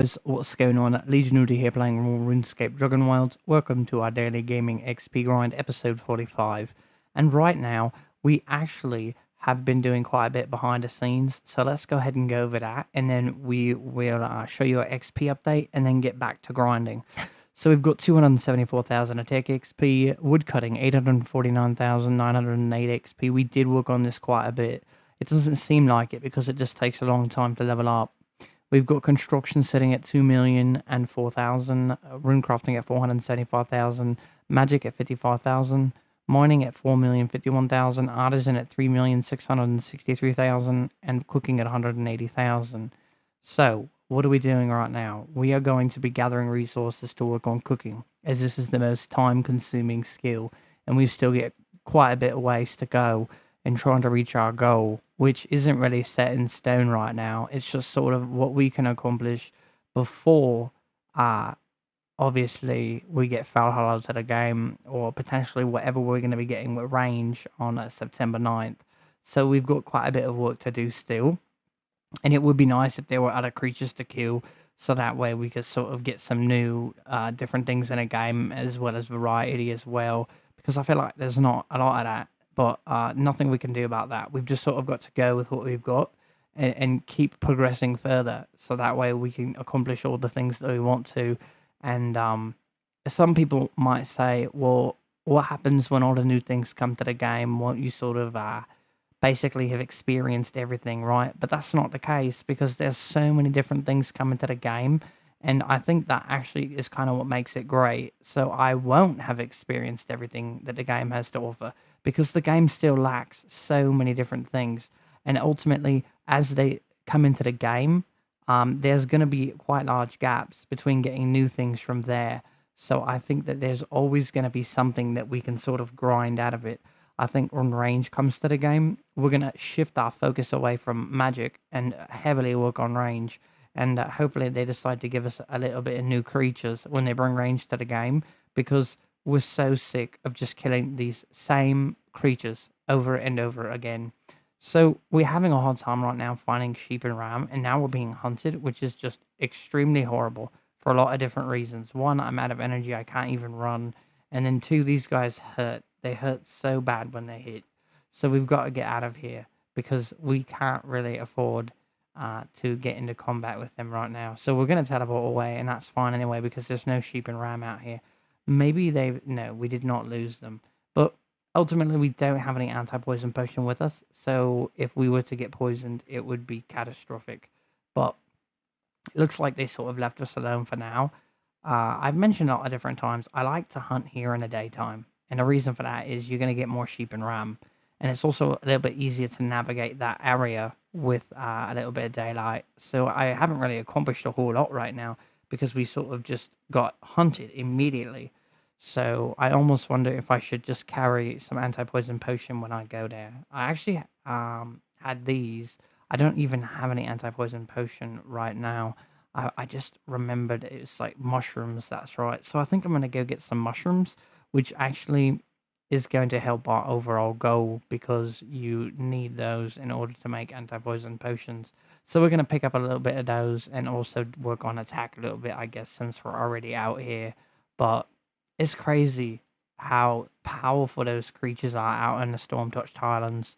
Guys, what's going on? Legionudi here playing more RuneScape Dragonwilds. Welcome to our daily gaming XP grind, episode 45. And right now, we actually have been doing quite a bit behind the scenes. So let's go ahead and go over that, and then we will show you our XP update, and then get back to grinding. So we've got 274,000 attack XP, woodcutting 849,908 XP. We did work on this quite a bit. It doesn't seem like it because it just takes a long time to level up. We've got construction sitting at 2,004,000, runecrafting at 475,000, magic at 55,000, mining at 4,051,000, artisan at 3,663,000, and cooking at 180,000. So, what are we doing right now? We are going to be gathering resources to work on cooking, as this is the most time-consuming skill, and we still get quite a bit of ways to go in trying to reach our goal, which isn't really set in stone right now. It's just sort of what we can accomplish before, uh, obviously, we get Valhalla to the game, or potentially whatever we're going to be getting with range on September 9th. So we've got quite a bit of work to do still, and it would be nice if there were other creatures to kill, so that way we could sort of get some new different things in a game, as well as variety as well, because I feel like there's not a lot of that, but nothing we can do about that. We've just sort of got to go with what we've got, and keep progressing further, so that way we can accomplish all the things that we want to. And some people might say, well, what happens when all the new things come to the game? Won't you sort of basically have experienced everything, right? But that's not the case, because there's so many different things coming to the game, and I think that actually is kind of what makes it great. So I won't have experienced everything that the game has to offer, because the game still lacks so many different things. And ultimately, as they come into the game, there's going to be quite large gaps between getting new things from there. So I think that there's always going to be something that we can sort of grind out of it. I think when range comes to the game, we're going to shift our focus away from magic and heavily work on range. And hopefully they decide to give us a little bit of new creatures when they bring range to the game, because we're so sick of just killing these same creatures over and over again. So we're having a hard time right now finding sheep and ram, and now we're being hunted, which is just extremely horrible for a lot of different reasons. One, I'm out of energy, I can't even run. And then two, these guys hurt. They hurt so bad when they hit. So we've got to get out of here, because we can't really afford to get into combat with them right now. So we're going to teleport away, and that's fine anyway, because there's no sheep and ram out here. Maybe they... No, we did not lose them. But ultimately, we don't have any anti-poison potion with us. So if we were to get poisoned, it would be catastrophic. But it looks like they sort of left us alone for now. I've mentioned a lot of different times, I like to hunt here in the daytime. And the reason for that is you're going to get more sheep and ram. And it's also a little bit easier to navigate that area with a little bit of daylight. So I haven't really accomplished a whole lot right now, because we sort of just got hunted immediately. So I almost wonder if I should just carry some anti-poison potion when I go there. I actually had these. I don't even have any anti-poison potion right now. I just remembered it's like mushrooms, that's right. So I think I'm going to go get some mushrooms, which actually is going to help our overall goal, because you need those in order to make anti-poison potions. So we're going to pick up a little bit of those, and also work on attack a little bit, I guess, since we're already out here. But it's crazy how powerful those creatures are out in the Storm-Touched Highlands.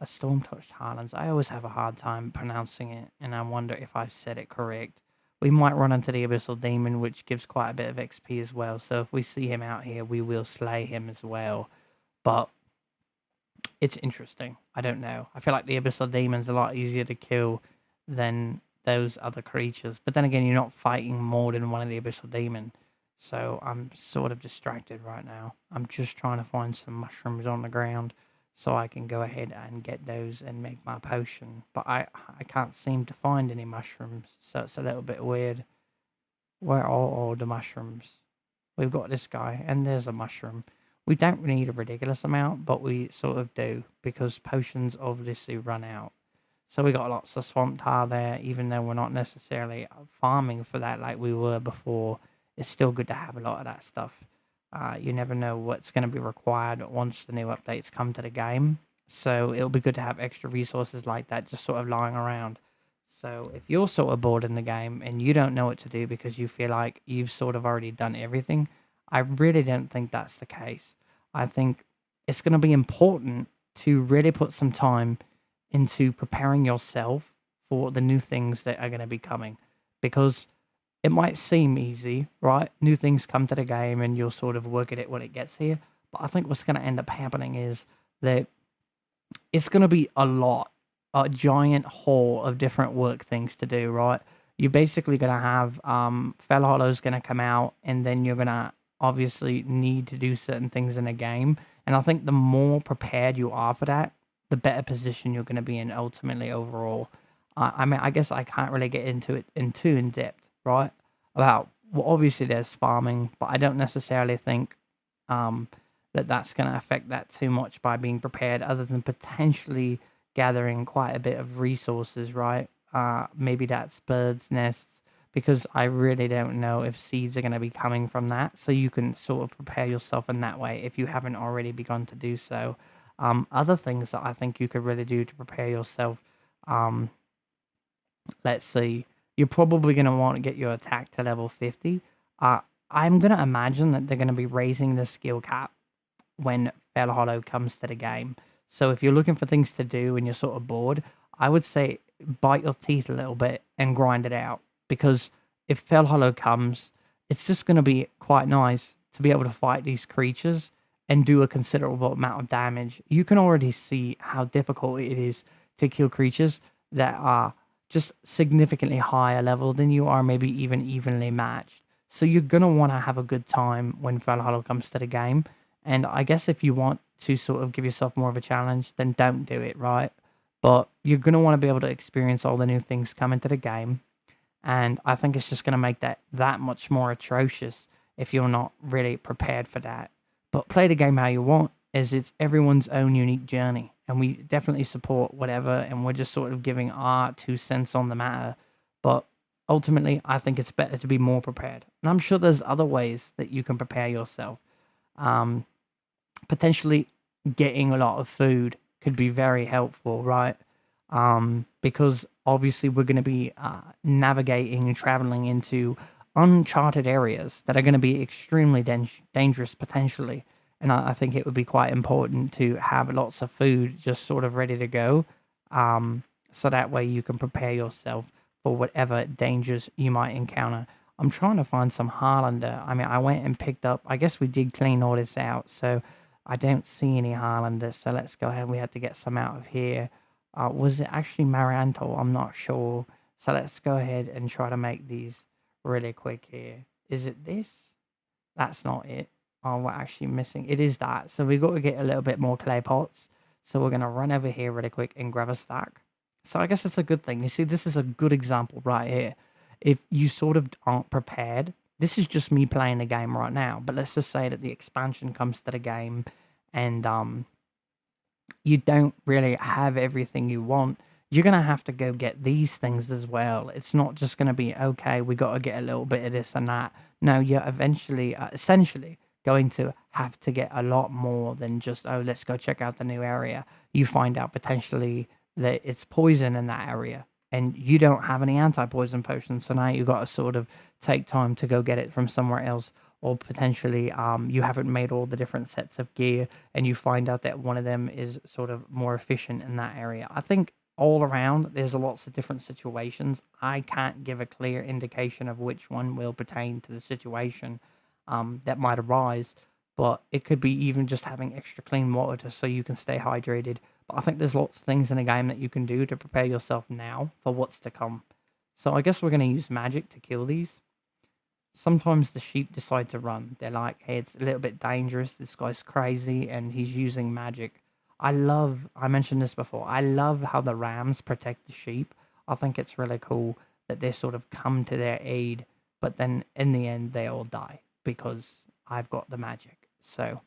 Storm-Touched Highlands. I always have a hard time pronouncing it, and I wonder if I've said it correct. We might run into the Abyssal Demon, which gives quite a bit of XP as well. So if we see him out here, we will slay him as well. But it's interesting. I don't know. I feel like the Abyssal Demon's a lot easier to kill than those other creatures. But then again, you're not fighting more than one of the Abyssal Demon. So I'm sort of distracted right now. I'm just trying to find some mushrooms on the ground, so I can go ahead and get those and make my potion. But I can't seem to find any mushrooms, so it's a little bit weird. Where are all the mushrooms? We've got this guy, and there's a mushroom. We don't need a ridiculous amount, but we sort of do, because potions obviously run out. So we got lots of swamp tar there, even though we're not necessarily farming for that like we were before. It's still good to have a lot of that stuff. You never know what's going to be required once the new updates come to the game. So it'll be good to have extra resources like that just sort of lying around. So if you're sort of bored in the game and you don't know what to do because you feel like you've sort of already done everything, I really don't think that's the case. I think it's going to be important to really put some time into preparing yourself for the new things that are going to be coming, because it might seem easy, right? New things come to the game and you'll sort of work at it when it gets here. But I think what's going to end up happening is that it's going to be a giant haul of different work things to do, right? You're basically going to have Fell Hollow's going to come out, and then you're going to obviously need to do certain things in a game. And I think the more prepared you are for that, the better position you're going to be in ultimately overall. I mean, I guess I can't really get into it in depth, right? About, well, obviously there's farming, but I don't necessarily think um, that's going to affect that too much by being prepared, other than potentially gathering quite a bit of resources, right? Maybe that's birds' nests, because I really don't know if seeds are going to be coming from that. So you can sort of prepare yourself in that way if you haven't already begun to do so. Other things that I think you could really do to prepare yourself, um, let's see, you're probably going to want to get your attack to level 50. I'm going to imagine that they're going to be raising the skill cap when Fell Hollow comes to the game. So if you're looking for things to do and you're sort of bored, I would say bite your teeth a little bit and grind it out. Because if Fell Hollow comes, it's just going to be quite nice to be able to fight these creatures and do a considerable amount of damage. You can already see how difficult it is to kill creatures that are just significantly higher level than you are, maybe even evenly matched. So you're going to want to have a good time when Fell Hollow comes to the game. And I guess if you want to sort of give yourself more of a challenge, then don't do it, right? But you're going to want to be able to experience all the new things coming to the game. And I think it's just going to make that much more atrocious if you're not really prepared for that. But play the game how you want, as it's everyone's own unique journey. And we definitely support whatever, and we're just sort of giving our 2 cents on the matter. But ultimately, I think it's better to be more prepared. And I'm sure there's other ways that you can prepare yourself. Um, Potentially getting a lot of food could be very helpful, right? Because obviously we're going to be navigating and traveling into uncharted areas that are going to be extremely dangerous potentially. And I think it would be quite important to have lots of food just sort of ready to go. So that way you can prepare yourself for whatever dangers you might encounter. I'm trying to find some Harlander. I mean, I went and picked up, I guess we did clean all this out. So I don't see any Highlanders, so let's go ahead. We had to get some out of here. Was it actually Maranto? I'm not sure. So let's go ahead and try to make these really quick here. Is it this? That's not it. Oh, we're actually missing. It is that. So we've got to get a little bit more clay pots. So we're going to run over here really quick and grab a stack. So I guess it's a good thing. You see, this is a good example right here. If you sort of aren't prepared, this is just me playing the game right now, but let's just say that the expansion comes to the game and you don't really have everything you want. You're going to have to go get these things as well. It's not just going to be, okay, we got to get a little bit of this and that. No, you're eventually, essentially going to have to get a lot more than just, oh, let's go check out the new area. You find out potentially that it's poison in that area, and you don't have any anti-poison potions, so now you've got to sort of take time to go get it from somewhere else. Or potentially you haven't made all the different sets of gear, and you find out that one of them is sort of more efficient in that area. I think all around there's lots of different situations. I can't give a clear indication of which one will pertain to the situation that might arise, but it could be even just having extra clean water so you can stay hydrated. But I think there's lots of things in the game that you can do to prepare yourself now for what's to come. So I guess we're going to use magic to kill these. Sometimes the sheep decide to run. They're like, hey, it's a little bit dangerous. This guy's crazy and he's using magic. I mentioned this before, I love how the rams protect the sheep. I think it's really cool that they sort of come to their aid, but then in the end, they all die because I've got the magic. So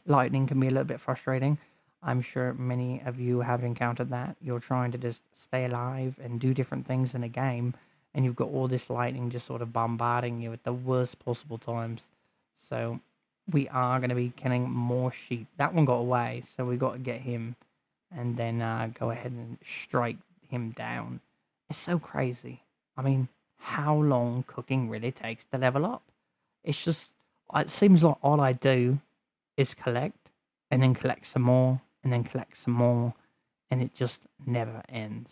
lightning can be a little bit frustrating. I'm sure many of you have encountered that. You're trying to just stay alive and do different things in a game, and you've got all this lightning just sort of bombarding you at the worst possible times. So we are going to be killing more sheep. That one got away, so we got to get him and then go ahead and strike him down. It's so crazy. I mean, how long cooking really takes to level up? It's just, it seems like all I do is collect and then collect some more and then collect some more, and it just never ends.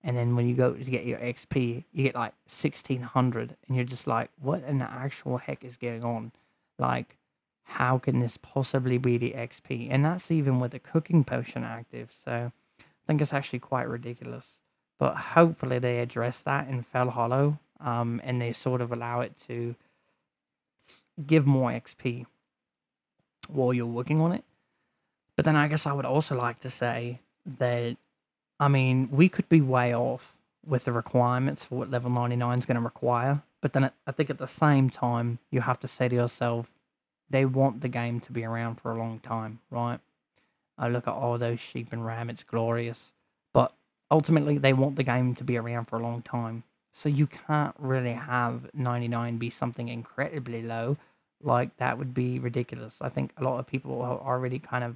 And then when you go to get your XP, you get like 1600, and you're just like, what in the actual heck is going on? Like, how can this possibly be the XP? And that's even with the cooking potion active. So I think it's actually quite ridiculous. But hopefully they address that in Fell Hollow, and they sort of allow it to give more XP while you're working on it. But then I guess I would also like to say that, I mean, we could be way off with the requirements for what level 99 is going to require. But then I think at the same time, you have to say to yourself, they want the game to be around for a long time, right? I look at all those sheep and ram, it's glorious. But ultimately, they want the game to be around for a long time. So you can't really have 99 be something incredibly low. Like, that would be ridiculous. I think a lot of people are already kind of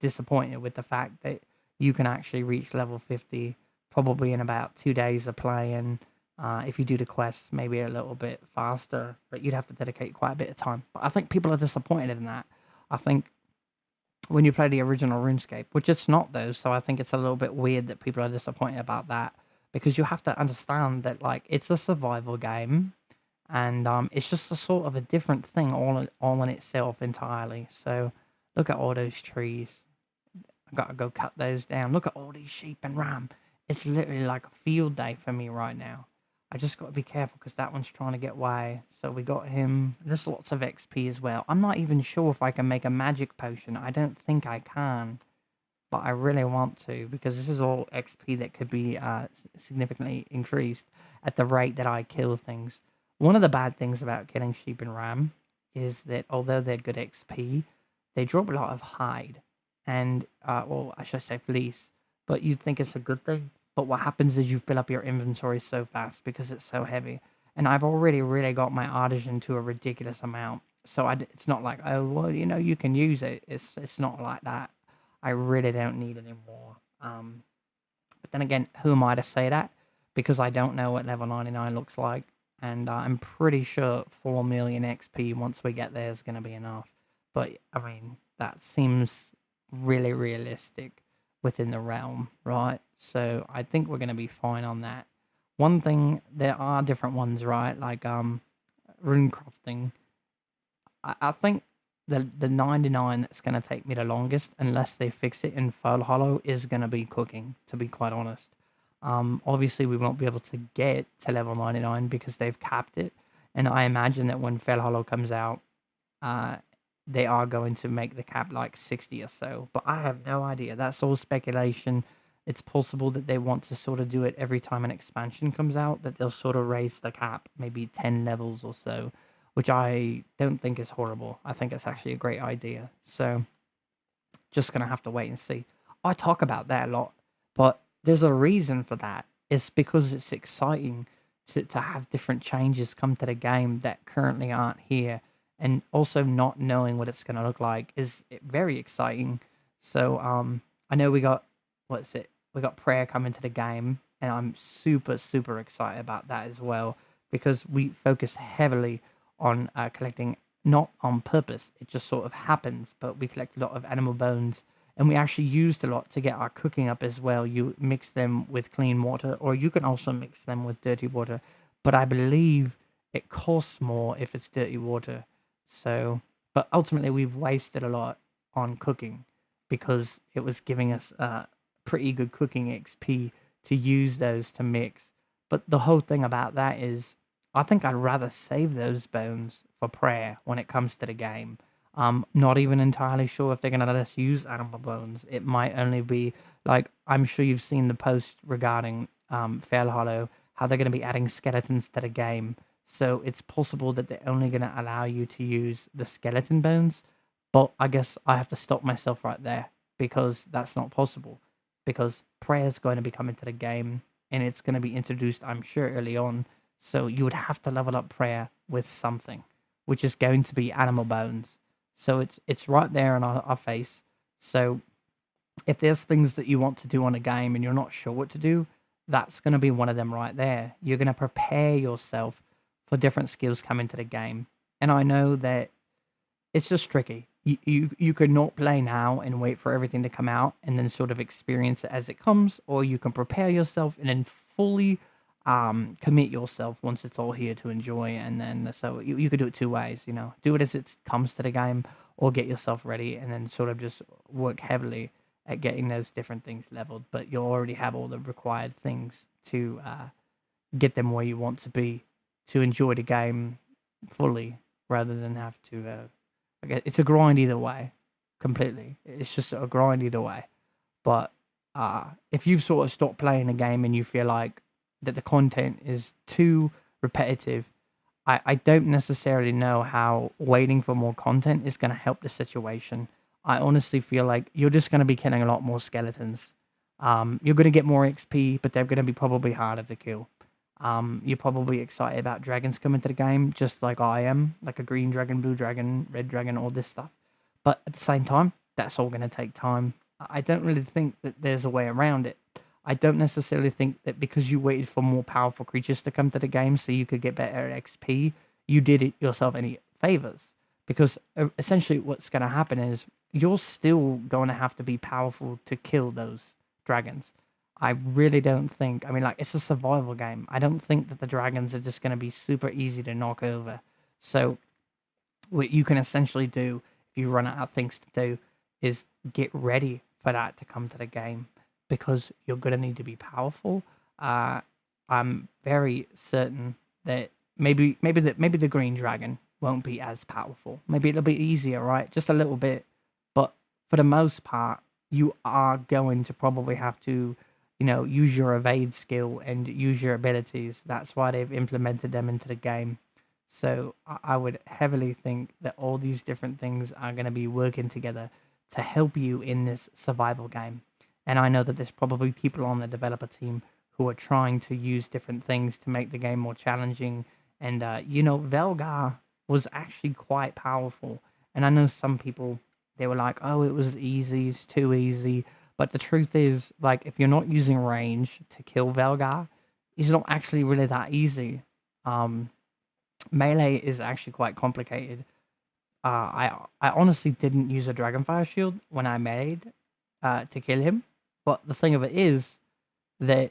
disappointed with the fact that you can actually reach level 50 probably in about 2 days of playing. If you do the quests, maybe a little bit faster, but you'd have to dedicate quite a bit of time. But I think people are disappointed in that. I think when you play the original RuneScape, which it's not though, so I think it's a little bit weird that people are disappointed about that, because you have to understand that like it's a survival game, and it's just a sort of a different thing all in itself entirely. So look at all those trees. I gotta go cut those down. Look at all these sheep and ram. It's literally like a field day for me right now. I just got to be careful because that one's trying to get away. So we got him. There's lots of XP as well. I'm not even sure if I can make a magic potion. I don't think I can, but I really want to because this is all XP that could be significantly increased at the rate that I kill things. One of the bad things about killing sheep and ram is that although they're good XP, they drop a lot of hide and, well, I should say fleece, but you'd think it's a good thing. But what happens is you fill up your inventory so fast because it's so heavy. And I've already really got my artisan to a ridiculous amount. So it's not like, oh, well, you can use it. It's not like that. I really don't need any more. But then again, who am I to say that? Because I don't know what level 99 looks like. And I'm pretty sure 4 million XP once we get there is going to be enough. But, I mean, that seems really realistic within the realm, right? So I think we're going to be fine on that. One thing, there are different ones, right? Like rune crafting. I think the 99 that's going to take me the longest, unless they fix it in Fell Hollow, is going to be cooking, to be quite honest. Obviously, we won't be able to get to level 99 because they've capped it. And I imagine that when Fell Hollow comes out, they are going to make the cap like 60 or so. But I have no idea. That's all speculation. It's possible that they want to sort of do it every time an expansion comes out, that they'll sort of raise the cap, maybe 10 levels or so, which I don't think is horrible. I think it's actually a great idea. So just going to have to wait and see. I talk about that a lot, but there's a reason for that. It's because it's exciting to have different changes come to the game that currently aren't here. And also not knowing what it's going to look like is very exciting. So I know we got, what's it? We got prayer coming to the game, and I'm super, super excited about that as well because we focus heavily on collecting, not on purpose. It just sort of happens, but we collect a lot of animal bones, and we actually used a lot to get our cooking up as well. You mix them with clean water, or you can also mix them with dirty water, but I believe it costs more if it's dirty water. So, but ultimately we've wasted a lot on cooking because it was giving us pretty good cooking XP to use those to mix. But the whole thing about that is I think I'd rather save those bones for prayer when it comes to the game. Not even entirely sure if they're going to let us use animal bones. It might only be like, I'm sure you've seen the post regarding Fair Hollow, how they're going to be adding skeletons to the game. So it's possible that they're only going to allow you to use the skeleton bones. But I guess I have to stop myself right there because that's not possible. Because prayer is going to be coming to the game and it's going to be introduced, I'm sure, early on. So you would have to level up prayer with something, which is going to be animal bones. So it's right there in our face. So if there's things that you want to do on a game and you're not sure what to do, that's going to be one of them right there. You're going to prepare yourself for different skills coming to the game. And I know that it's just tricky. You could not play now and wait for everything to come out and then sort of experience it as it comes, or you can prepare yourself and then fully commit yourself once it's all here to enjoy. And then so you could do it two ways, you know, do it as it comes to the game, or get yourself ready and then sort of just work heavily at getting those different things leveled. But you'll already have all the required things to get them where you want to be to enjoy the game fully, rather than have to. It's a grind either way, completely. It's just a grind either way. But if you've sort of stopped playing a game and you feel like that the content is too repetitive, I don't necessarily know how waiting for more content is going to help the situation. I honestly feel like you're just going to be killing a lot more skeletons. You're going to get more XP, but they're going to be probably harder to kill. You're probably excited about dragons coming to the game, just like I am, like a green dragon, blue dragon, red dragon, all this stuff. But at the same time, that's all going to take time. I don't really think that there's a way around it. I don't necessarily think that because you waited for more powerful creatures to come to the game so you could get better XP, you did it yourself any favors. Because essentially what's going to happen is you're still going to have to be powerful to kill those dragons. I really don't think, I mean, like, it's a survival game. I don't think that the dragons are just going to be super easy to knock over. So what you can essentially do if you run out of things to do is get ready for that to come to the game, because you're going to need to be powerful. I'm very certain that maybe the green dragon won't be as powerful. Maybe it'll be easier, right? Just a little bit. But for the most part, you are going to probably have to, you know, use your evade skill and use your abilities. That's why they've implemented them into the game. So I would heavily think that all these different things are going to be working together to help you in this survival game. And I know that there's probably people on the developer team who are trying to use different things to make the game more challenging. And, you know, Velgar was actually quite powerful. And I know some people, they were like, oh, it was easy, it's too easy. But the truth is, like, if you're not using range to kill Velgar, it's not actually really that easy. Melee is actually quite complicated. I honestly didn't use a Dragonfire shield when I made to kill him. But the thing of it is that,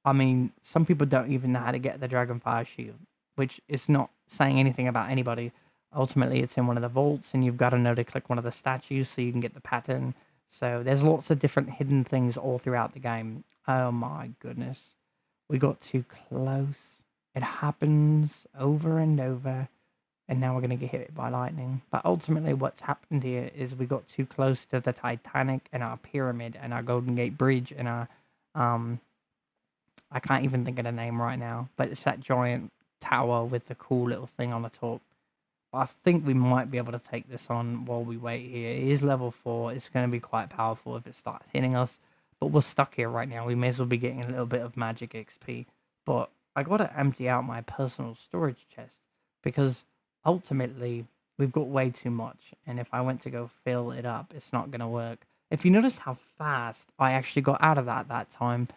I mean, some people don't even know how to get the Dragonfire shield, which is not saying anything about anybody. Ultimately, it's in one of the vaults, and you've got to know to click one of the statues so you can get the pattern. So there's lots of different hidden things all throughout the game. Oh my goodness. We got too close. It happens over and over. And now we're going to get hit by lightning. But ultimately what's happened here is we got too close to the Titanic and our pyramid and our Golden Gate Bridge and our... I can't even think of the name right now. But it's that giant tower with the cool little thing on the top. I think we might be able to take this on while we wait here. It is level 4. It's going to be quite powerful if it starts hitting us. But we're stuck here right now. We may as well be getting a little bit of magic XP. But I got to empty out my personal storage chest. Because ultimately, we've got way too much. And if I went to go fill it up, it's not going to work. If you notice how fast I actually got out of that time,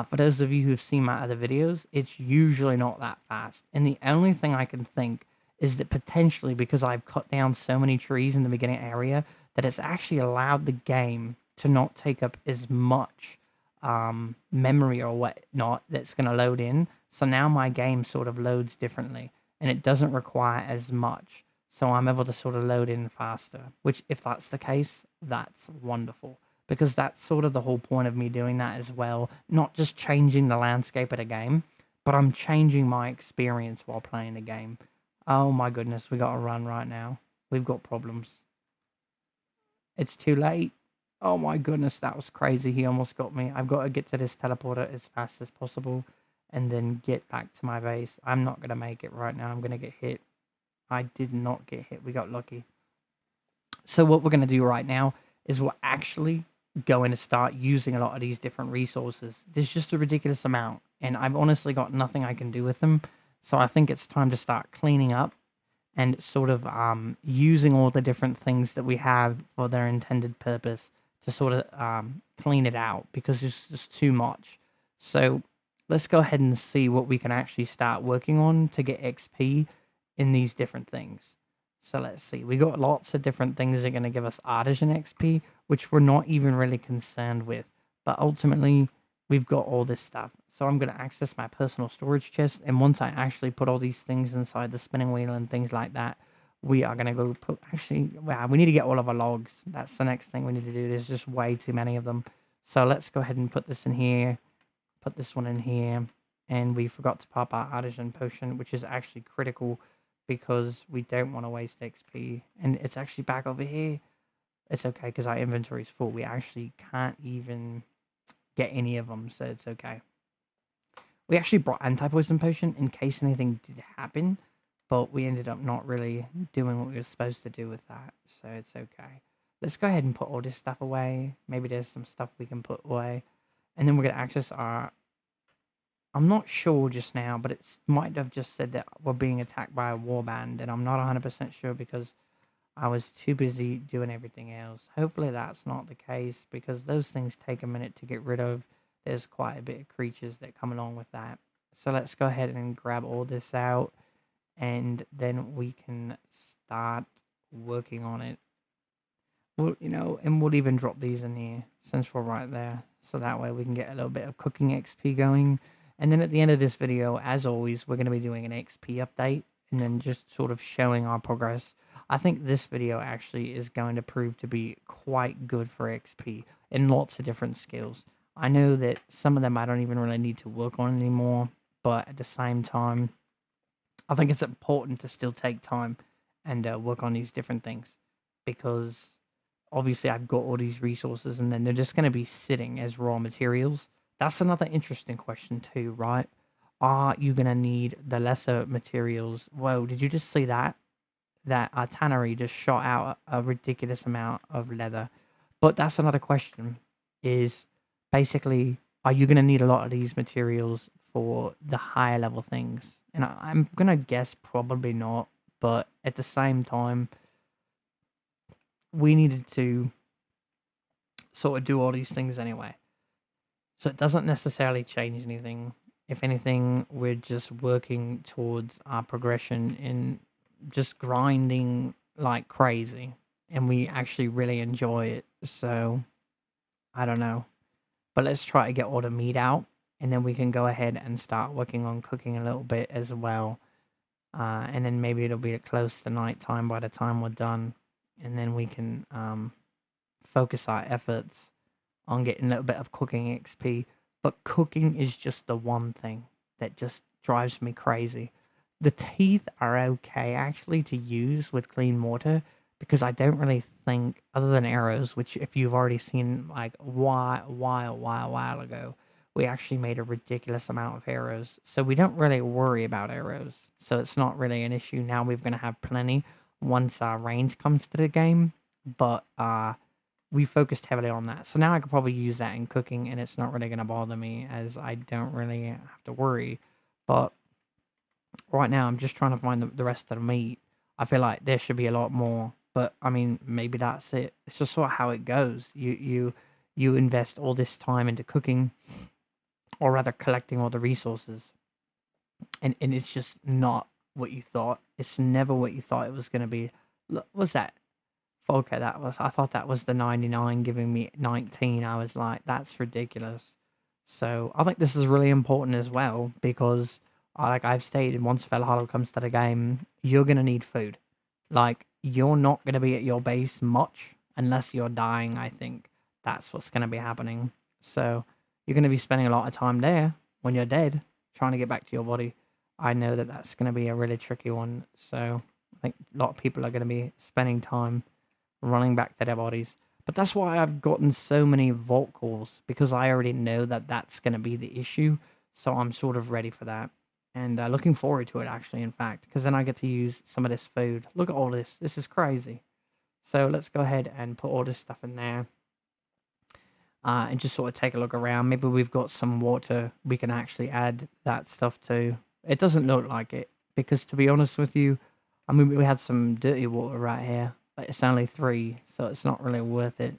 for those of you who've seen my other videos, it's usually not that fast. And the only thing I can think is that potentially because I've cut down so many trees in the beginning area that it's actually allowed the game to not take up as much memory or whatnot that's going to load in. So now my game sort of loads differently and it doesn't require as much. So I'm able to sort of load in faster, which if that's the case, that's wonderful. Because that's sort of the whole point of me doing that as well. Not just changing the landscape of the game, but I'm changing my experience while playing the game. Oh my goodness, we got to run right now. We've got problems. It's too late. Oh my goodness, that was crazy. He almost got me. I've got to get to this teleporter as fast as possible and then get back to my base. I'm not going to make it right now. I'm going to get hit. I did not get hit. We got lucky. So what we're going to do right now is we're actually going to start using a lot of these different resources. There's just a ridiculous amount, and I've honestly got nothing I can do with them. So I think it's time to start cleaning up and sort of using all the different things that we have for their intended purpose to sort of clean it out, because there's just too much. So let's go ahead and see what we can actually start working on to get XP in these different things. So let's see. We got lots of different things that are going to give us artisan XP, which we're not even really concerned with. But ultimately, we've got all this stuff. So I'm going to access my personal storage chest. And once I actually put all these things inside the spinning wheel and things like that, we are going to go put... Actually, wow, we need to get all of our logs. That's the next thing we need to do. There's just way too many of them. So let's go ahead and put this in here. Put this one in here. And we forgot to pop our artisan potion, which is actually critical because we don't want to waste XP. And it's actually back over here. It's okay because our inventory is full. We actually can't even get any of them, so it's okay. We actually brought anti-poison potion in case anything did happen, but we ended up not really doing what we were supposed to do with that, so it's okay. Let's go ahead and put all this stuff away. Maybe there's some stuff we can put away. And then we're going to access our... I'm not sure just now, but it might have just said that we're being attacked by a warband, and I'm not 100% sure because I was too busy doing everything else. Hopefully that's not the case because those things take a minute to get rid of. There's quite a bit of creatures that come along with that. So let's go ahead and grab all this out and then we can start working on it. Well, you know, and we'll even drop these in here since we're right there. So that way we can get a little bit of cooking XP going. And then at the end of this video, as always, we're going to be doing an XP update and then just sort of showing our progress. I think this video actually is going to prove to be quite good for XP in lots of different skills. I know that some of them I don't even really need to work on anymore, but at the same time, I think it's important to still take time and work on these different things because obviously I've got all these resources and then they're just going to be sitting as raw materials. That's another interesting question too, right? Are you going to need the lesser materials? Whoa, did you just see that? That our tannery just shot out a ridiculous amount of leather. But that's another question, is basically, are you going to need a lot of these materials for the higher level things? And I'm going to guess probably not, but at the same time, we needed to sort of do all these things anyway. So it doesn't necessarily change anything. If anything, we're just working towards our progression in just grinding like crazy. And we actually really enjoy it. So, I don't know. But let's try to get all the meat out. And then we can go ahead and start working on cooking a little bit as well. And then maybe it'll be close to nighttime by the time we're done. And then we can focus our efforts on getting a little bit of cooking XP. But cooking is just the one thing that just drives me crazy. The teeth are okay actually to use with clean water because I don't really think, other than arrows, which if you've already seen like a while ago, we actually made a ridiculous amount of arrows. So we don't really worry about arrows. So it's not really an issue. Now we're going to have plenty once range comes to the game. But we focused heavily on that. So now I could probably use that in cooking and it's not really going to bother me as I don't really have to worry. But right now I'm just trying to find the rest of the meat. I feel like there should be a lot more. But I mean, maybe that's it. It's just sort of how it goes. You invest all this time into cooking, or rather collecting all the resources. And it's just not what you thought. It's never what you thought it was going to be. Look, what's that? Okay, I thought that was the 99 giving me 19. I was like, that's ridiculous. So I think this is really important as well because, like I've stated, once Valhalla comes to the game, you're gonna need food. Like you're not gonna be at your base much unless you're dying. I think that's what's gonna be happening. So you're gonna be spending a lot of time there when you're dead, trying to get back to your body. I know that that's gonna be a really tricky one. So I think a lot of people are gonna be spending time running back to their bodies. But that's why I've gotten so many vault calls, because I already know that that's going to be the issue. So I'm sort of ready for that. And looking forward to it, actually, in fact, because then I get to use some of this food. Look at all this. This is crazy. So let's go ahead and put all this stuff in there. And just sort of take a look around. Maybe we've got some water we can actually add that stuff to. It doesn't look like it, because to be honest with you, I mean, we had some dirty water right here. But it's only 3, so it's not really worth it.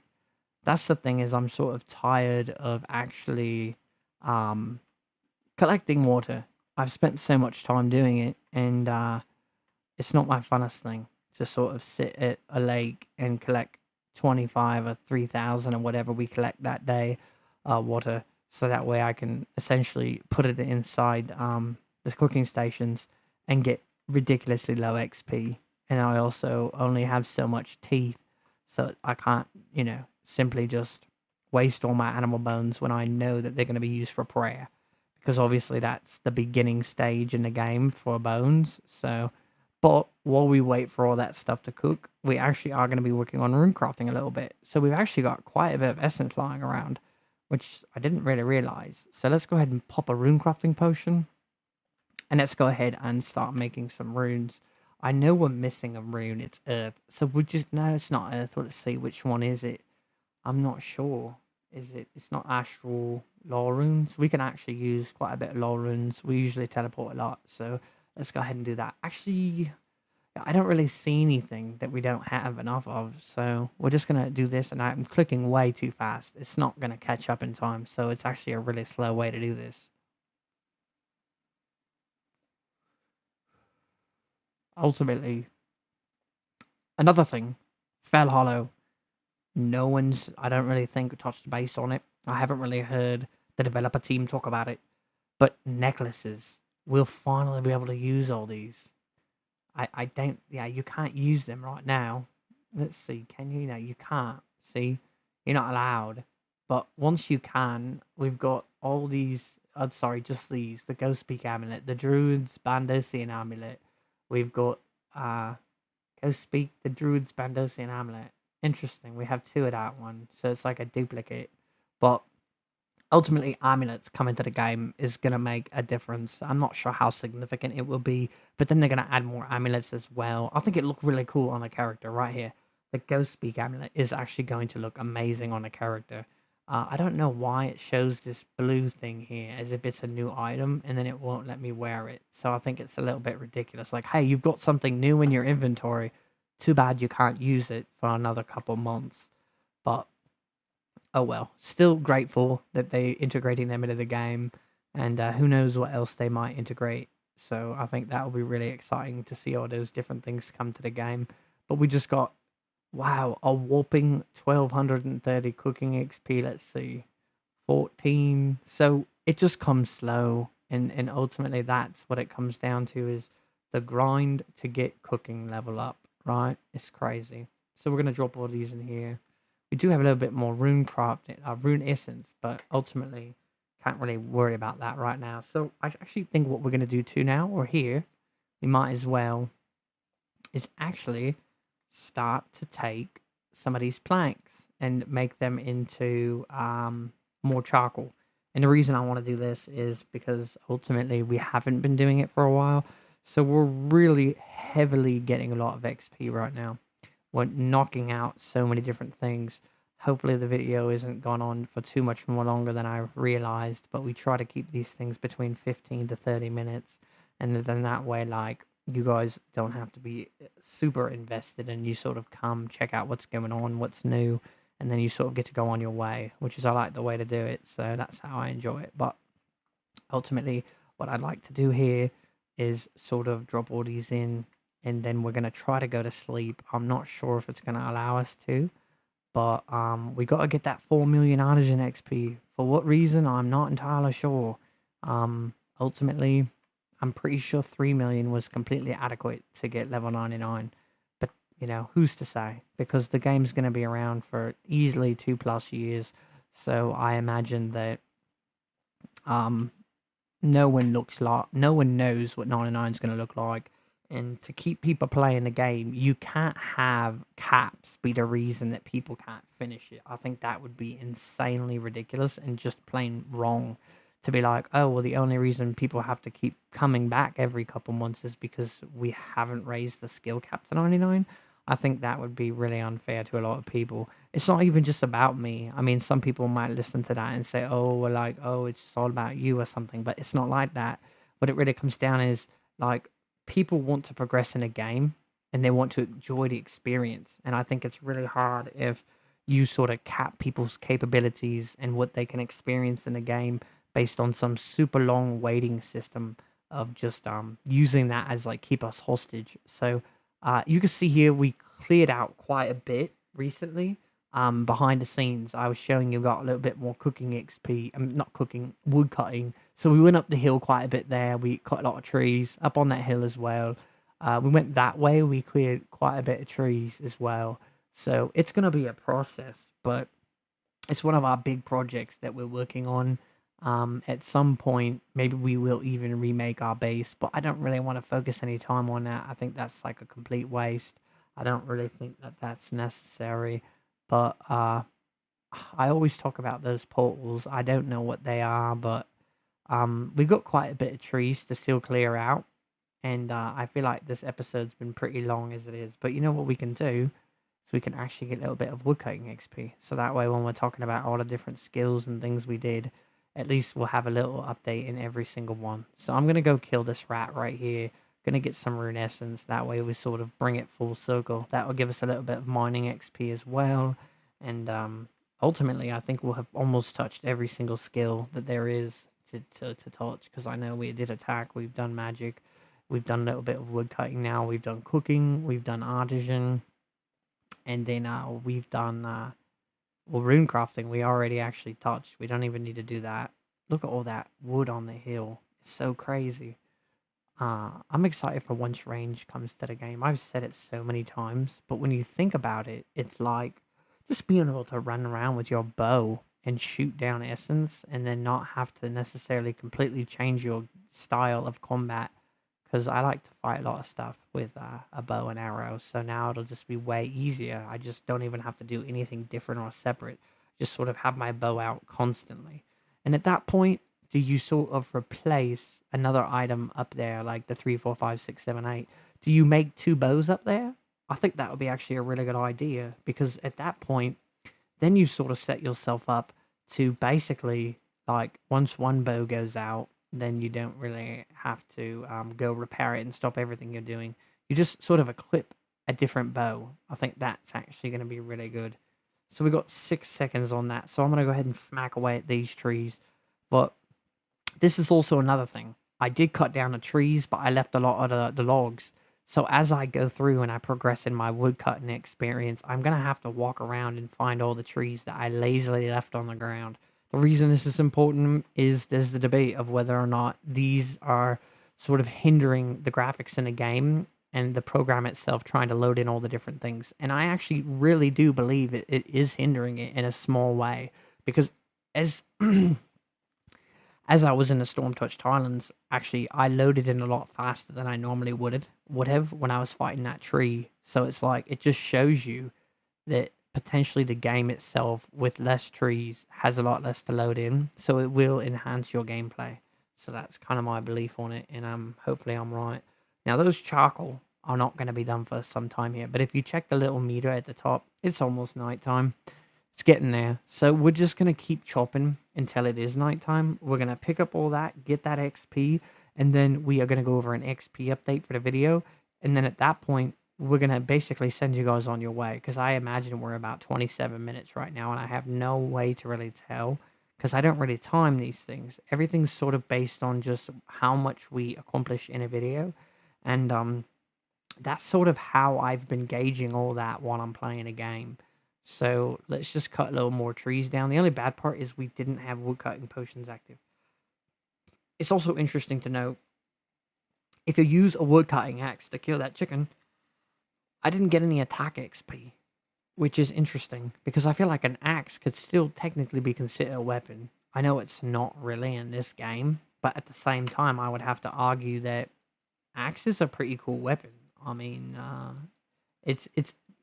That's the thing, is I'm sort of tired of actually Um, Collecting water. I've spent so much time doing it, and it's not my funnest thing to sort of sit at a lake and collect 25 or 3,000 or whatever we collect that day water. So that way I can essentially put it inside the cooking stations and get ridiculously low XP. And I also only have so much teeth, so I can't, simply just waste all my animal bones when I know that they're going to be used for prayer. Because obviously that's the beginning stage in the game for bones. So, but while we wait for all that stuff to cook, we actually are going to be working on rune crafting a little bit. So we've actually got quite a bit of essence lying around, which I didn't really realize. So let's go ahead and pop a rune crafting potion, and let's go ahead and start making some runes. I know we're missing a rune. It's earth. So we just no, it's not earth. Well, let's see which one is it. I'm not sure. Is it? It's not astral law runes. We can actually use quite a bit of law runes. We usually teleport a lot, so let's go ahead and do that. Actually, I don't really see anything that we don't have enough of, so we're just gonna do this. And I'm clicking way too fast. It's not gonna catch up in time, so it's actually a really slow way to do this. Ultimately, another thing, Fell Hollow. No one's, I don't really think, touched base on it. I haven't really heard the developer team talk about it. But necklaces, we'll finally be able to use all these. I don't, yeah, you can't use them right now. Let's see, can you? No, you can't. See, you're not allowed. But once you can, we've got all these. I'm sorry, just these: the Ghost Peak amulet, the Druid's Bandosian amulet. We've got Ghost Peak, the Druid's Bandosian amulet. Interesting. We have two of that one, so it's like a duplicate. But ultimately, amulets coming to the game is going to make a difference. I'm not sure how significant it will be, but then they're going to add more amulets as well. I think it looked really cool on the character right here. The Ghost Speak amulet is actually going to look amazing on the character. I don't know why it shows this blue thing here as if it's a new item, and then it won't let me wear it. So I think it's a little bit ridiculous. Like, hey, you've got something new in your inventory. Too bad you can't use it for another couple months. But oh well, still grateful that they integrating them into the game, and who knows what else they might integrate. So I think that will be really exciting to see all those different things come to the game. But we just got, wow, a whopping 1230 cooking XP. Let's see, 14. So it just comes slow, and ultimately that's what it comes down to, is the grind to get cooking level up. Right, it's crazy. So we're gonna drop all these in here. We do have a little bit more rune craft, rune essence, but ultimately can't really worry about that right now. So I actually think what we're going to do too now, or here, we might as well, is actually start to take some of these planks and make them into more charcoal. And the reason I want to do this is because ultimately we haven't been doing it for a while. So we're really heavily getting a lot of XP right now. We're knocking out so many different things. Hopefully the video isn't gone on for too much more longer than I've realized, but we try to keep these things between 15 to 30 minutes. And then that way, like, you guys don't have to be super invested, and you sort of come check out what's going on, what's new, and then you sort of get to go on your way, which is, I like the way to do it. So that's how I enjoy it. But ultimately, what I'd like to do here is sort of drop all these in, and then we're going to try to go to sleep. I'm not sure if it's going to allow us to, but we got to get that 4 million Artisan XP. For what reason, I'm not entirely sure. Ultimately, I'm pretty sure 3 million was completely adequate to get level 99. But, who's to say? Because the game's going to be around for easily 2+ years. So I imagine that no one knows what 99 is going to look like. And to keep people playing the game, you can't have caps be the reason that people can't finish it. I think that would be insanely ridiculous and just plain wrong, to be like, oh, well, the only reason people have to keep coming back every couple months is because we haven't raised the skill cap to 99. I think that would be really unfair to a lot of people. It's not even just about me. I mean, some people might listen to that and say, oh, well, like, oh, it's just all about you or something, but it's not like that. What it really comes down is, like, people want to progress in a game and they want to enjoy the experience. And I think it's really hard if you sort of cap people's capabilities and what they can experience in a game based on some super long waiting system of just using that as like keep us hostage. So you can see here we cleared out quite a bit recently. Behind the scenes, I was showing you got a little bit more cooking XP. Not cooking, wood cutting. So we went up the hill quite a bit there. We cut a lot of trees up on that hill as well. We went that way. We cleared quite a bit of trees as well. So it's going to be a process, but it's one of our big projects that we're working on. At some point, maybe we will even remake our base, but I don't really want to focus any time on that. I think that's like a complete waste. I don't really think that that's necessary. But I always talk about those portals. I don't know what they are, but we've got quite a bit of trees to still clear out. And I feel like this episode's been pretty long as it is. But you know what we can do? So we can actually get a little bit of woodcutting XP. So that way, when we're talking about all the different skills and things we did, at least we'll have a little update in every single one. So I'm going to go kill this rat right here. Going to get some rune essence. That way we sort of bring it full circle. That will give us a little bit of mining XP as well. And ultimately, I think we'll have almost touched every single skill that there is to touch. Because I know we did attack. We've done magic. We've done a little bit of woodcutting now. We've done cooking. We've done artisan. And then we've done, well, rune crafting, we already actually touched. We don't even need to do that. Look at all that wood on the hill. It's so crazy. I'm excited for once range comes to the game. I've said it so many times, but when you think about it, it's like just being able to run around with your bow and shoot down essence and then not have to necessarily completely change your style of combat because I like to fight a lot of stuff with a bow and arrow. So now it'll just be way easier. I just don't even have to do anything different or separate. Just sort of have my bow out constantly. And at that point, do you sort of replace another item up there, like the 3, 4, 5, 6, 7, 8? Do you make 2 bows up there? I think that would be actually a really good idea because at that point, then you sort of set yourself up to basically, like, once one bow goes out, then you don't really have to go repair it and stop everything you're doing. You just sort of equip a different bow. I think that's actually going to be really good. So we got 6 seconds on that. So I'm going to go ahead and smack away at these trees. But this is also another thing. I did cut down the trees, but I left a lot of the logs. So as I go through and I progress in my woodcutting experience, I'm going to have to walk around and find all the trees that I lazily left on the ground. The reason this is important is there's the debate of whether or not these are sort of hindering the graphics in the game and the program itself trying to load in all the different things. And I actually really do believe it is hindering it in a small way because as as I was in the Storm-Touched Highlands, actually, I loaded in a lot faster than I normally would have when I was fighting that tree. So it's like, it just shows you that potentially the game itself, with less trees, has a lot less to load in. So it will enhance your gameplay. So that's kind of my belief on it, and hopefully I'm right. Now, those charcoal are not going to be done for some time here. But if you check the little meter at the top, it's almost nighttime. It's getting there. So we're just going to keep chopping until it is nighttime. We're going to pick up all that, get that XP, and then we are going to go over an XP update for the video. And then at that point, we're going to basically send you guys on your way. Because I imagine we're about 27 minutes right now, and I have no way to really tell. Because I don't really time these things. Everything's sort of based on just how much we accomplish in a video. And that's sort of how I've been gauging all that while I'm playing a game. So let's just cut a little more trees down. The only bad part is we didn't have woodcutting potions active. It's also interesting to note, if you use a woodcutting axe to kill that chicken, I didn't get any attack XP, which is interesting because I feel like an axe could still technically be considered a weapon. I know it's not really in this game, but at the same time, I would have to argue that axes are a pretty cool weapon. I mean, it's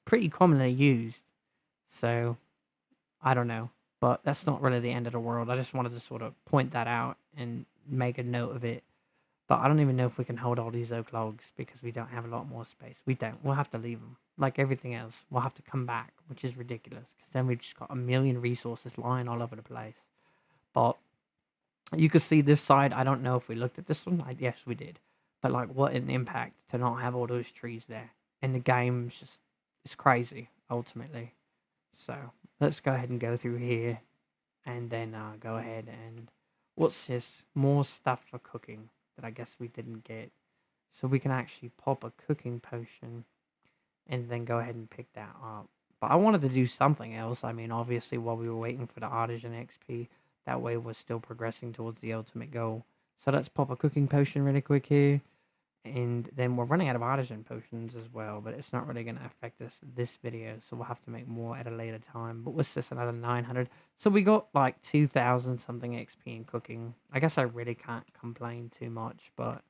pretty commonly used. So, I don't know. But that's not really the end of the world. I just wanted to sort of point that out and make a note of it. But I don't even know if we can hold all these oak logs because we don't have a lot more space. We don't. We'll have to leave them. Like everything else, we'll have to come back, which is ridiculous. Because then we've just got a million resources lying all over the place. But you can see this side. I don't know if we looked at this one. Yes, we did. But like, what an impact to not have all those trees there. And the game's just, it's crazy, ultimately. So let's go ahead and go through here and then go ahead and What's this? More stuff for cooking that I guess we didn't get. So we can actually pop a cooking potion and then go ahead and pick that up. But I wanted to do something else. I mean, obviously, while we were waiting for the Artisan XP, that way we're still progressing towards the ultimate goal. So let's pop a cooking potion really quick here. And then we're running out of Artisan potions as well, but it's not really going to affect us this video, so we'll have to make more at a later time. But what's this, another 900? So we got like 2,000 something XP in cooking. I guess I really can't complain too much, but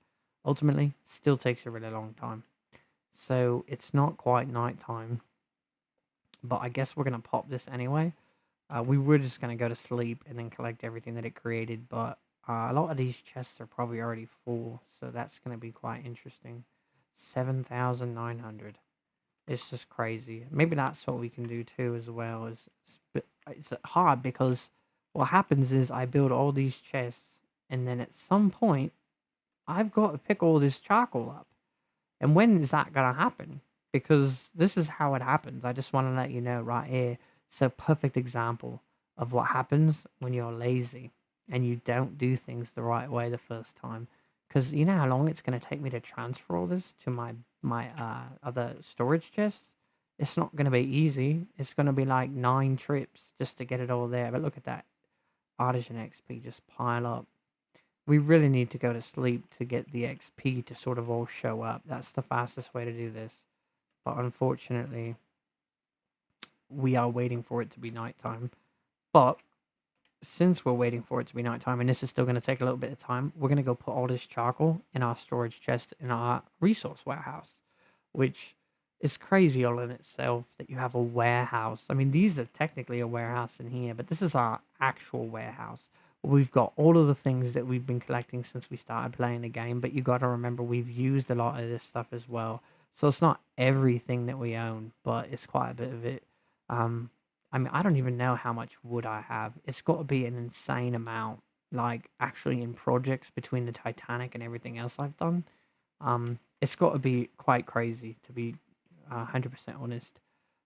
ultimately, still takes a really long time. So it's not quite nighttime, but I guess we're going to pop this anyway. We were just going to go to sleep and then collect everything that it created, but a lot of these chests are probably already full, so that's going to be quite interesting. 7,900. It's just crazy. Maybe that's what we can do too as well. It's hard because what happens is I build all these chests, and then at some point, I've got to pick all this charcoal up. And when is that going to happen? Because this is how it happens. I just want to let you know right here. It's a perfect example of what happens when you're lazy and you don't do things the right way the first time. Because you know how long it's going to take me to transfer all this to my other storage chests? It's not going to be easy. It's going to be like 9 trips just to get it all there. But look at that. Artisan XP just pile up. We really need to go to sleep to get the XP to sort of all show up. That's the fastest way to do this. But unfortunately, we are waiting for it to be nighttime. But since we're waiting for it to be nighttime, and this is still going to take a little bit of time, we're going to go put all this charcoal in our storage chest in our resource warehouse, which is crazy all in itself that you have a warehouse. I mean, these are technically a warehouse in here, but this is our actual warehouse. We've got all of the things that we've been collecting since we started playing the game, but you got to remember we've used a lot of this stuff as well. So it's not everything that we own, but it's quite a bit of it. Um, I mean, I don't even know how much wood I have. It's got to be an insane amount, like actually in projects between the Titanic and everything else I've done. It's got to be quite crazy to be 100% honest.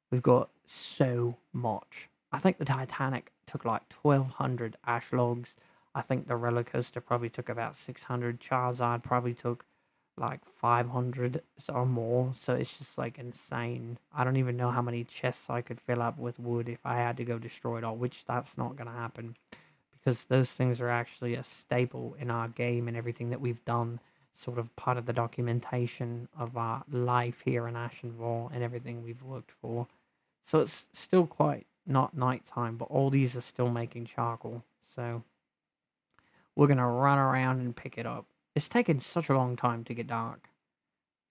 We've got so much. I think the Titanic took like 1,200 ash logs. I think the roller coaster probably took about 600. Charizard probably took like 500 or more. So it's just like insane. I don't even know how many chests I could fill up with wood if I had to go destroy it all, which that's not going to happen because those things are actually a staple in our game and everything that we've done, sort of part of the documentation of our life here in Ashenville and everything we've worked for. So it's still quite not nighttime, but all these are still making charcoal. So we're going to run around and pick it up. It's taken such a long time to get dark.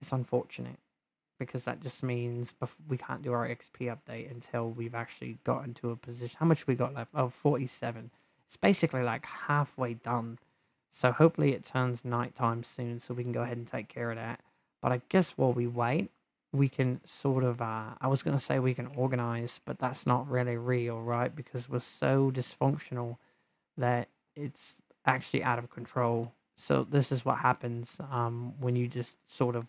It's unfortunate because that just means we can't do our XP update until we've actually gotten to a position. How much we got left? Oh, 47. It's basically like halfway done. So hopefully it turns nighttime soon so we can go ahead and take care of that. But I guess while we wait, we can sort of, I was going to say we can organize, but that's not really real, right? Because we're so dysfunctional that it's actually out of control. So this is what happens when you just sort of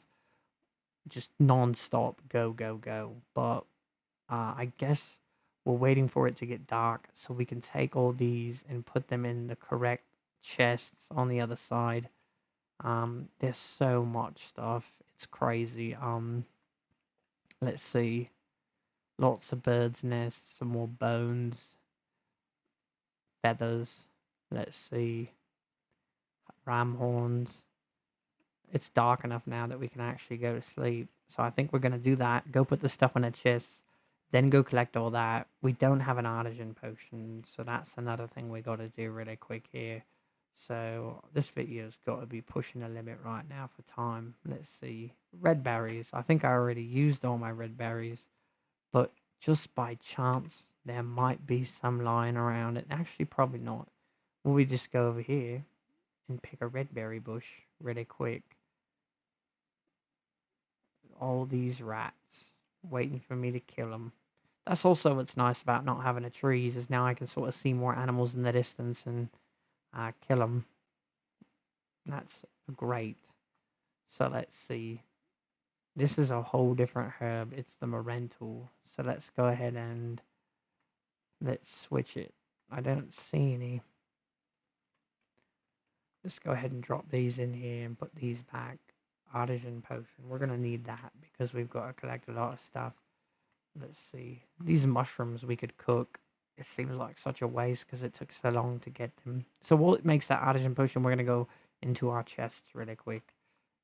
just non-stop go go go. But I guess we're waiting for it to get dark so we can take all these and put them in the correct chests on the other side. There's so much stuff, it's crazy. Let's see, lots of birds nests, some more bones, feathers. Let's see, ram horns. It's dark enough now that we can actually go to sleep. So I think we're going to do that. Go put the stuff in a chest. Then go collect all that. We don't have an artisan potion. So that's another thing we got to do really quick here. So this video's got to be pushing the limit right now for time. Let's see. Red berries. I think I already used all my red berries. But just by chance, there might be some lying around. It actually probably not. Will we just go over here and pick a red berry bush really quick? All these rats waiting for me to kill them. That's also what's nice about not having a trees is now I can sort of see more animals in the distance and kill them. That's great. So let's see. This is a whole different herb. It's the Morental. So let's go ahead and let's switch it. I don't see any. Let's go ahead and drop these in here and put these back. Artisan potion. We're going to need that because we've got to collect a lot of stuff. Let's see. These mushrooms we could cook. It seems like such a waste because it took so long to get them. So while it makes that artisan potion, we're going to go into our chests really quick.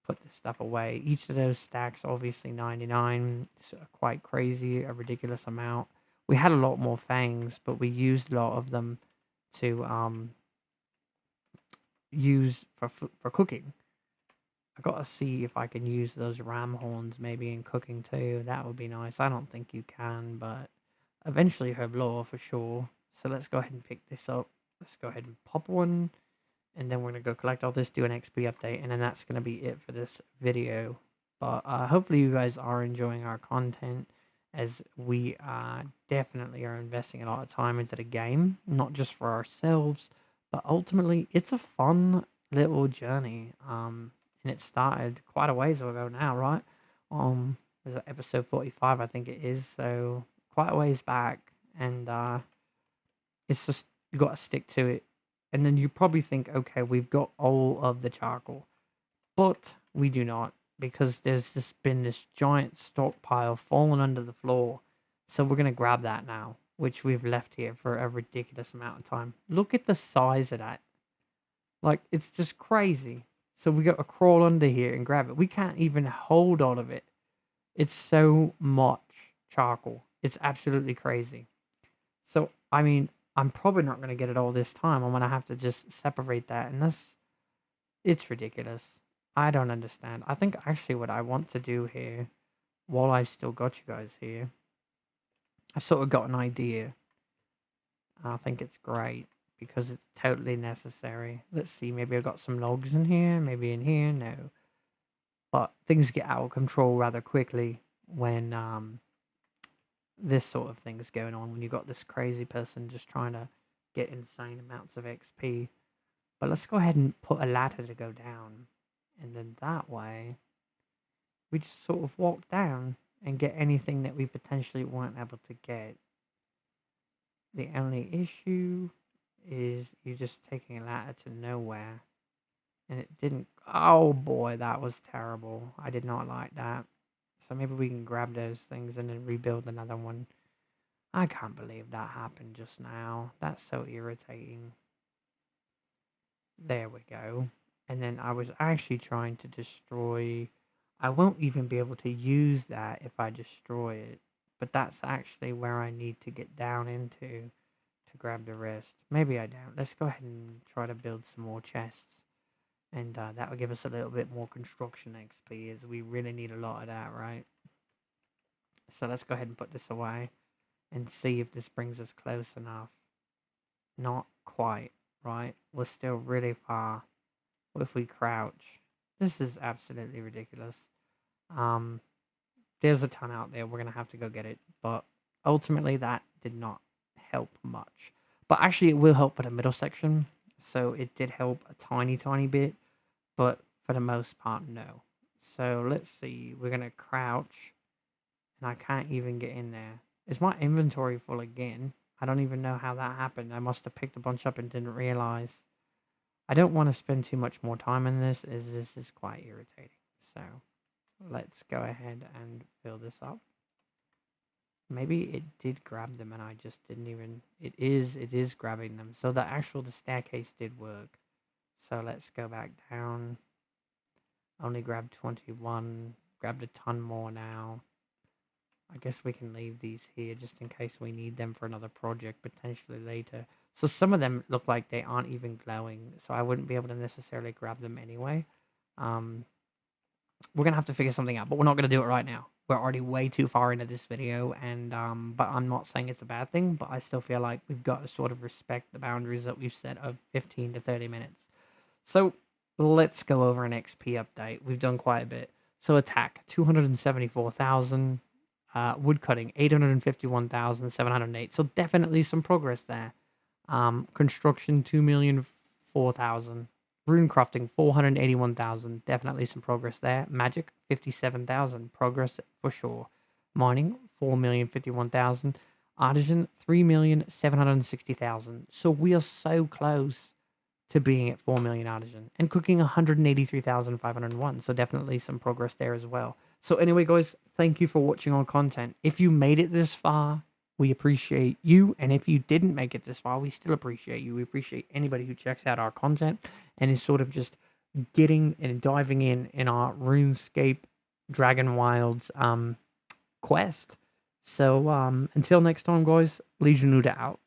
Put this stuff away. Each of those stacks, obviously 99. It's quite crazy, a ridiculous amount. We had a lot more fangs, but we used a lot of them to use for cooking. I gotta see if I can use those ram horns maybe in cooking too. That would be nice. I don't think you can, but eventually herblore for sure. So let's go ahead and pick this up. Let's go ahead and pop one. And then we're going to go collect all this, do an XP update, and then that's going to be it for this video. But hopefully you guys are enjoying our content, as we definitely are investing a lot of time into the game, not just for ourselves, but ultimately it's a fun little journey. And it started quite a ways ago now, right? Was it episode 45, I think it is, so quite a ways back, and it's just, you got to stick to it. And then you probably think, okay, we've got all of the charcoal. But we do not, because there's just been this giant stockpile falling under the floor. So we're going to grab that now, which we've left here for a ridiculous amount of time. Look at the size of that. Like, it's just crazy. So we got to crawl under here and grab it. We can't even hold all of it. It's so much charcoal. It's absolutely crazy. So, I mean, I'm probably not going to get it all this time. I'm going to have to just separate that. And it's ridiculous. I don't understand. I think actually what I want to do here, while I've still got you guys here, I sort of got an idea. I think it's great because it's totally necessary. Let's see, maybe I've got some logs in here, maybe in here, no. But things get out of control rather quickly when this sort of thing is going on, when you got this crazy person just trying to get insane amounts of XP. But let's go ahead and put a ladder to go down, and then that way we just sort of walk down and get anything that we potentially weren't able to get. The only issue is you're just taking a ladder to nowhere, and it didn't. Oh boy, that was terrible. I did not like that. So maybe we can grab those things and then rebuild another one. I can't believe that happened just now. That's so irritating. There we go. And then I was actually trying to destroy... I won't even be able to use that if I destroy it. But that's actually where I need to get down into to grab the rest. Maybe I don't. Let's go ahead and try to build some more chests. And that will give us a little bit more construction XP, as we really need a lot of that, right? So let's go ahead and put this away and see if this brings us close enough. Not quite, right? We're still really far. What if we crouch? This is absolutely ridiculous. There's a ton out there. We're going to have to go get it. But ultimately, that did not help much. But actually, it will help for the middle section. So it did help a tiny, tiny bit. But for the most part, no. So let's see. We're going to crouch. And I can't even get in there. Is my inventory full again? I don't even know how that happened. I must have picked a bunch up and didn't realize. I don't want to spend too much more time in this, as this is quite irritating. So let's go ahead and fill this up. Maybe it did grab them and I just didn't even... It is grabbing them. So the staircase did work. So let's go back down. Only grabbed 21. Grabbed a ton more now. I guess we can leave these here just in case we need them for another project potentially later. So some of them look like they aren't even glowing, so I wouldn't be able to necessarily grab them anyway. We're going to have to figure something out, but we're not going to do it right now. We're already way too far into this video, and but I'm not saying it's a bad thing, but I still feel like we've got to sort of respect the boundaries that we've set of 15 to 30 minutes. So let's go over an XP update. We've done quite a bit. So attack, 274,000. Woodcutting, 851,708. So definitely some progress there. Construction, 2,004,000. Rune crafting, 481,000. Definitely some progress there. Magic, 57,000. Progress for sure. Mining, 4,051,000. Artisan, 3,760,000. So we are so close to being at 4 million artisan and cooking 183,501. So definitely some progress there as well. So anyway, guys, thank you for watching our content. If you made it this far, we appreciate you. And if you didn't make it this far, we still appreciate you. We appreciate anybody who checks out our content and is sort of just getting and diving in our RuneScape Dragonwilds quest. So until next time, guys, Legion Luda out.